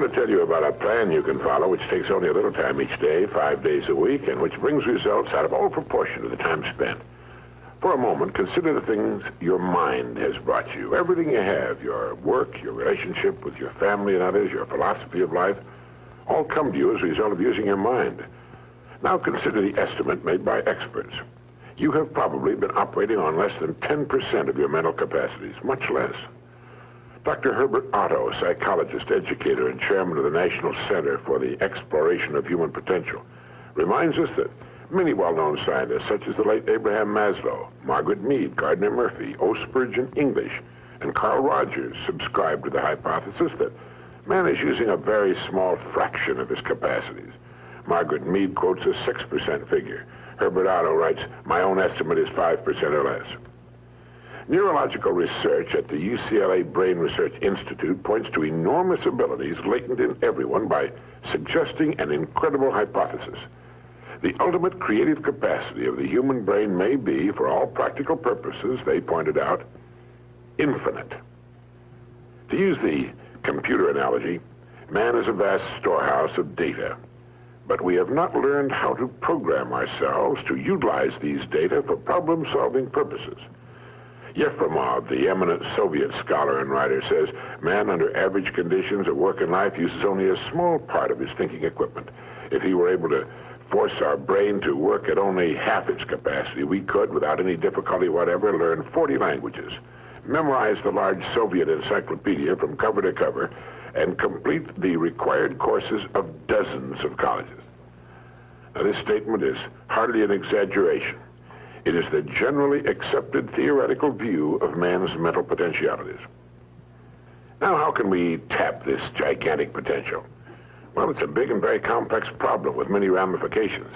want to tell you about a plan you can follow which takes only a little time each day, 5 days a week, and which brings results out of all proportion to the time spent. For a moment, consider the things your mind has brought you. Everything you have, your work, your relationship with your family and others, your philosophy of life, all come to you as a result of using your mind. Now consider the estimate made by experts. You have probably been operating on less than 10% of your mental capacities, much less. Dr. Herbert Otto, psychologist, educator, and chairman of the National Center for the Exploration of Human Potential, reminds us that many well-known scientists, such as the late Abraham Maslow, Margaret Mead, Gardner Murphy, O. Spurgeon English, and Carl Rogers, subscribe to the hypothesis that man is using a very small fraction of his capacities. Margaret Mead quotes a 6% figure. Herbert Otto writes, "My own estimate is 5% or less." Neurological research at the UCLA Brain Research Institute points to enormous abilities latent in everyone by suggesting an incredible hypothesis. The ultimate creative capacity of the human brain may be, for all practical purposes, they pointed out, infinite. To use the computer analogy, man is a vast storehouse of data, but we have not learned how to program ourselves to utilize these data for problem-solving purposes. Yefremov, the eminent Soviet scholar and writer, says man under average conditions of work and life uses only a small part of his thinking equipment. If he were able to force our brain to work at only half its capacity, we could, without any difficulty whatever, learn 40 languages, memorize the large Soviet encyclopedia from cover to cover, and complete the required courses of dozens of colleges. Now, this statement is hardly an exaggeration. It is the generally accepted theoretical view of man's mental potentialities. Now, how can we tap this gigantic potential? Well, it's a big and very complex problem with many ramifications.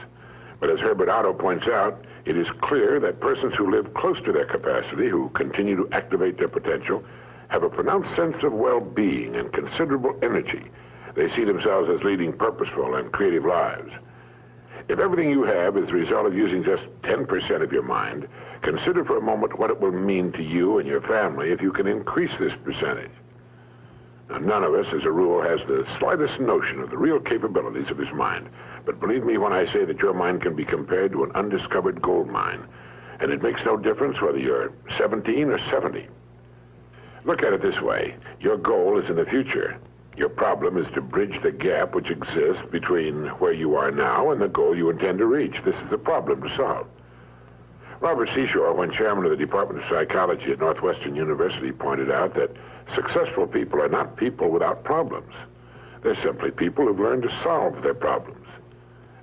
But as Herbert Otto points out, it is clear that persons who live close to their capacity, who continue to activate their potential, have a pronounced sense of well-being and considerable energy. They see themselves as leading purposeful and creative lives. If everything you have is the result of using just 10% of your mind, consider for a moment what it will mean to you and your family if you can increase this percentage. Now, none of us, as a rule, has the slightest notion of the real capabilities of his mind. But believe me when I say that your mind can be compared to an undiscovered gold mine, and it makes no difference whether you're 17 or 70. Look at it this way. Your goal is in the future. Your problem is to bridge the gap which exists between where you are now and the goal you intend to reach. This is the problem to solve. Robert Seashore, when chairman of the Department of Psychology at Northwestern University, pointed out that successful people are not people without problems. They're simply people who've learned to solve their problems.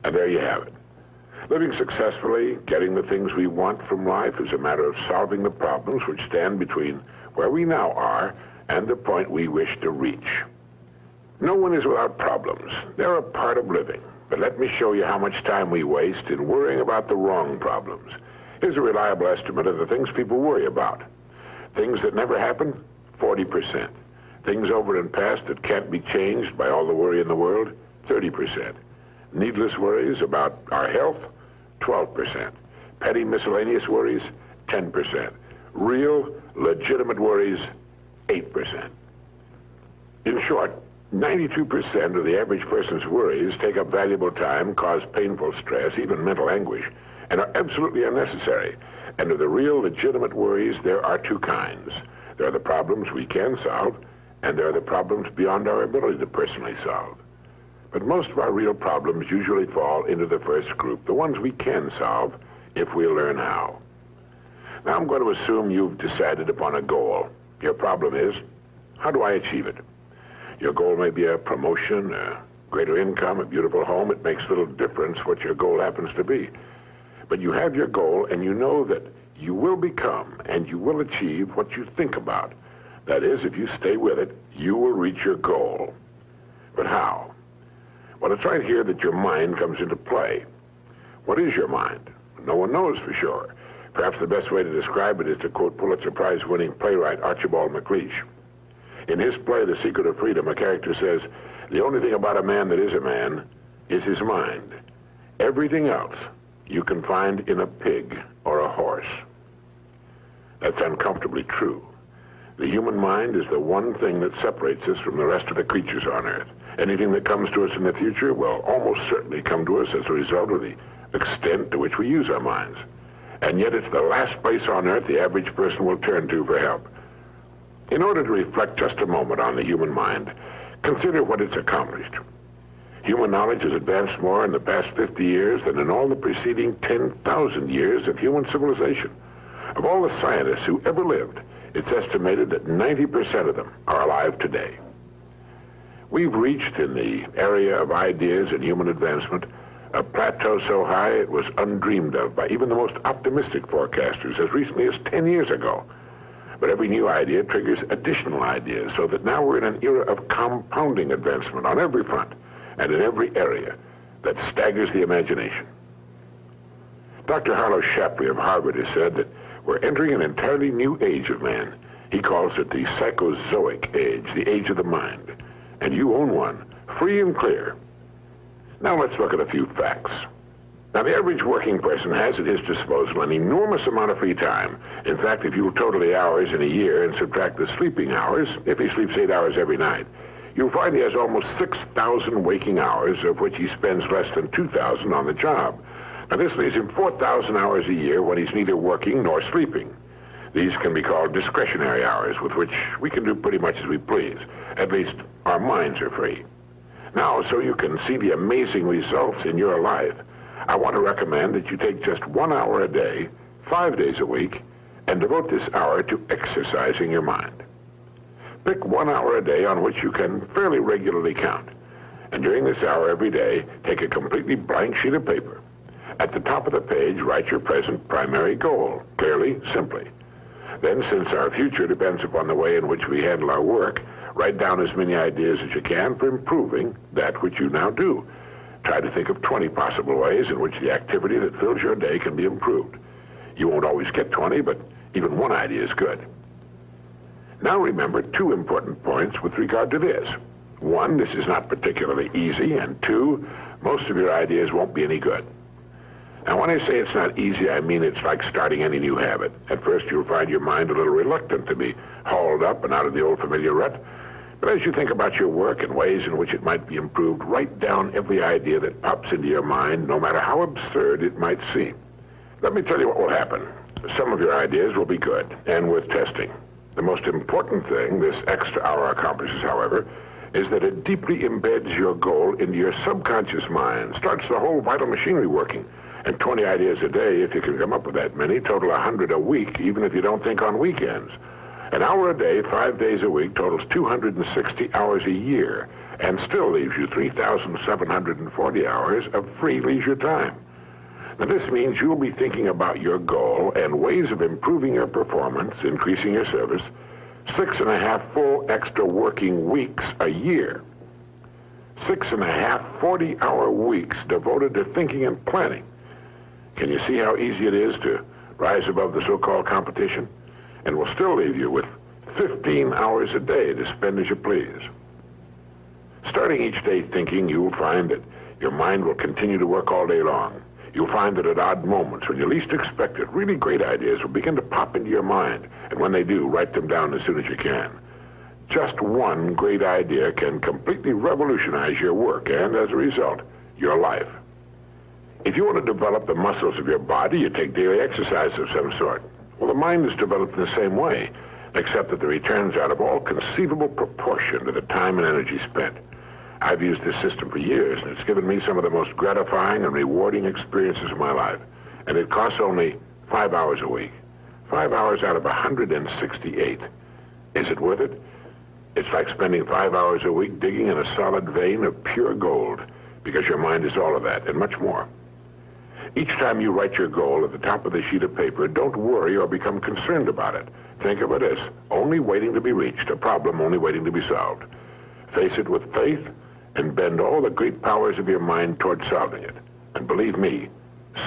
And there you have it. Living successfully, getting the things we want from life is a matter of solving the problems which stand between where we now are and the point we wish to reach. No one is without problems. They're a part of living. But let me show you how much time we waste in worrying about the wrong problems. Here's a reliable estimate of the things people worry about. Things that never happen, 40%. Things over and past that can't be changed by all the worry in the world, 30%. Needless worries about our health, 12%. Petty miscellaneous worries, 10%. Real, legitimate worries, 8%. In short, 92% of the average person's worries take up valuable time, cause painful stress, even mental anguish, and are absolutely unnecessary. And of the real, legitimate worries, there are two kinds. There are the problems we can solve, and there are the problems beyond our ability to personally solve. But most of our real problems usually fall into the first group, the ones we can solve if we learn how. Now I'm going to assume you've decided upon a goal. Your problem is, how do I achieve it? Your goal may be a promotion, a greater income, a beautiful home. It makes little difference what your goal happens to be. But you have your goal, and you know that you will become and you will achieve what you think about. That is, if you stay with it, you will reach your goal. But how? Well, it's right here that your mind comes into play. What is your mind? No one knows for sure. Perhaps the best way to describe it is to quote Pulitzer Prize-winning playwright Archibald MacLeish. In his play, The Secret of Freedom, a character says, "The only thing about a man that is a man is his mind. Everything else you can find in a pig or a horse." That's uncomfortably true. The human mind is the one thing that separates us from the rest of the creatures on Earth. Anything that comes to us in the future will almost certainly come to us as a result of the extent to which we use our minds. And yet it's the last place on earth the average person will turn to for help. In order to reflect just a moment on the human mind, consider what it's accomplished. Human knowledge has advanced more in the past 50 years than in all the preceding 10,000 years of human civilization. Of all the scientists who ever lived, it's estimated that 90% of them are alive today. We've reached, in the area of ideas and human advancement, a plateau so high it was undreamed of by even the most optimistic forecasters as recently as 10 years ago. But every new idea triggers additional ideas, so that now we're in an era of compounding advancement on every front and in every area that staggers the imagination. Dr. Harlow Shapley of Harvard has said that we're entering an entirely new age of man. He calls it the psychozoic age, the age of the mind. And you own one, free and clear. Now let's look at a few facts. Now, the average working person has at his disposal an enormous amount of free time. In fact, if you total the hours in a year and subtract the sleeping hours, if he sleeps 8 hours every night, you'll find he has almost 6,000 waking hours, of which he spends less than 2,000 on the job. Now, this leaves him 4,000 hours a year when he's neither working nor sleeping. These can be called discretionary hours, with which we can do pretty much as we please. At least, our minds are free. Now, so you can see the amazing results in your life, I want to recommend that you take just 1 hour a day, 5 days a week, and devote this hour to exercising your mind. Pick 1 hour a day on which you can fairly regularly count. And during this hour every day, take a completely blank sheet of paper. At the top of the page, write your present primary goal, clearly, simply. Then, since our future depends upon the way in which we handle our work, write down as many ideas as you can for improving that which you now do. Try to think of 20 possible ways in which the activity that fills your day can be improved. You won't always get 20, but even one idea is good. Now remember 2 important points with regard to this. 1, this is not particularly easy, and 2, most of your ideas won't be any good. Now, when I say it's not easy, I mean it's like starting any new habit. At first, you'll find your mind a little reluctant to be hauled up and out of the old familiar rut. But as you think about your work and ways in which it might be improved, write down every idea that pops into your mind, no matter how absurd it might seem. Let me tell you what will happen. Some of your ideas will be good and worth testing. The most important thing this extra hour accomplishes, however, is that it deeply embeds your goal into your subconscious mind, starts the whole vital machinery working. And 20 ideas a day, if you can come up with that many, total 100 a week, even if you don't think on weekends. An hour a day, 5 days a week, totals 260 hours a year, and still leaves you 3,740 hours of free leisure time. Now, this means you'll be thinking about your goal and ways of improving your performance, increasing your service, 6.5 full extra working weeks a year. 6.5 40-hour weeks devoted to thinking and planning. Can you see how easy it is to rise above the so-called competition? And will still leave you with 15 hours a day to spend as you please. Starting each day thinking, you'll find that your mind will continue to work all day long. You'll find that at odd moments, when you least expect it, really great ideas will begin to pop into your mind. And when they do, write them down as soon as you can. Just one great idea can completely revolutionize your work and, as a result, your life. If you want to develop the muscles of your body, you take daily exercise of some sort. Well, the mind is developed in the same way, except that the returns out of all conceivable proportion to the time and energy spent. I've used this system for years, and it's given me some of the most gratifying and rewarding experiences of my life. And it costs only 5 hours a week. 5 hours out of 168. Is it worth it? It's like spending 5 hours a week digging in a solid vein of pure gold, because your mind is all of that and much more. Each time you write your goal at the top of the sheet of paper, don't worry or become concerned about it. Think of it as only waiting to be reached, a problem only waiting to be solved. Face it with faith and bend all the great powers of your mind toward solving it. And believe me,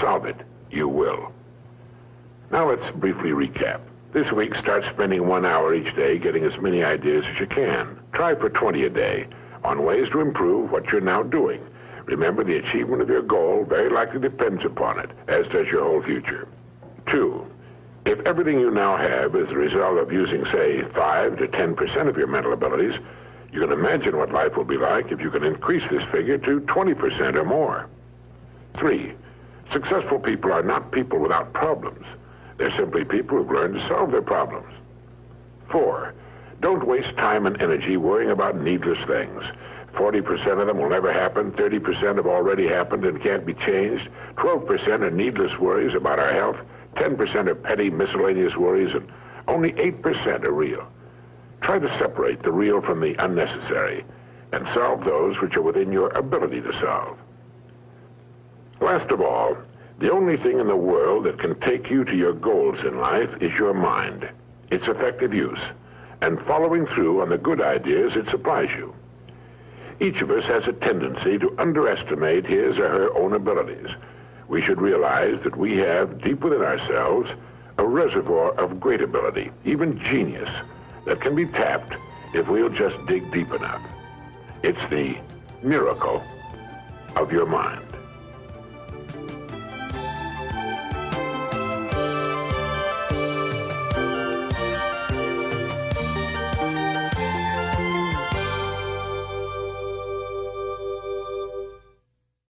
solve it, you will. Now let's briefly recap. This week, start spending 1 hour each day getting as many ideas as you can. Try for 20 a day on ways to improve what you're now doing. Remember, the achievement of your goal very likely depends upon it, as does your whole future. 2, if everything you now have is the result of using, say, 5 to 10% of your mental abilities, You can imagine what life will be like if you can increase this figure to 20% or more. 3, successful people are not people without problems. They're simply people who've learned to solve their problems. 4, don't waste time and energy worrying about needless things. 40% of them will never happen, 30% have already happened and can't be changed, 12% are needless worries about our health, 10% are petty miscellaneous worries, and only 8% are real. Try to separate the real from the unnecessary and solve those which are within your ability to solve. Last of all, the only thing in the world that can take you to your goals in life is your mind, its effective use, and following through on the good ideas it supplies you. Each of us has a tendency to underestimate his or her own abilities. We should realize that we have, deep within ourselves, a reservoir of great ability, even genius, that can be tapped if we'll just dig deep enough. It's the miracle of your mind.